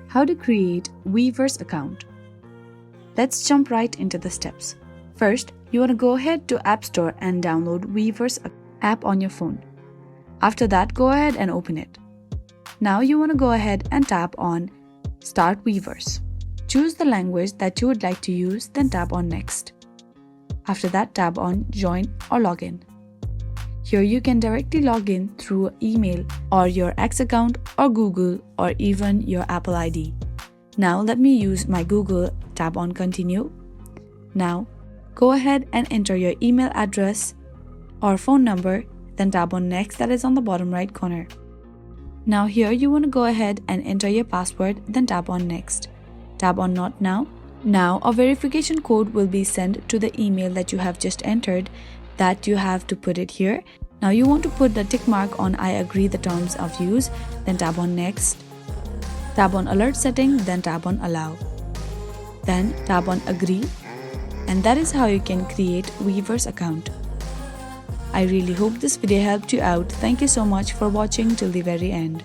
How to create Weverse account. Let's jump right into the steps. First, you want to go ahead to App Store and download Weverse app on your phone. After that, go ahead and open it. Now you want to go ahead and tap on Start Weverse. Choose the language that you would like to use, then tap on Next. After that, tap on Join or Login. Here you can directly log in through email or your X account or Google or even your Apple ID. Now let me use my Google, tap on Continue. Now go ahead and enter your email address or phone number, then tap on Next, that is on the bottom right corner. Now here you want to go ahead and enter your password, then tap on Next. Tap on Not Now. Now a verification code will be sent to the email that you have just entered, that you have to put it here. Now you want to put the tick mark on I agree the terms of use, then tap on Next. Tap on Alert Setting, then tap on Allow. Then tap on Agree. And that is how you can create Weverse account. I really hope this video helped you out. Thank you so much for watching till the very end.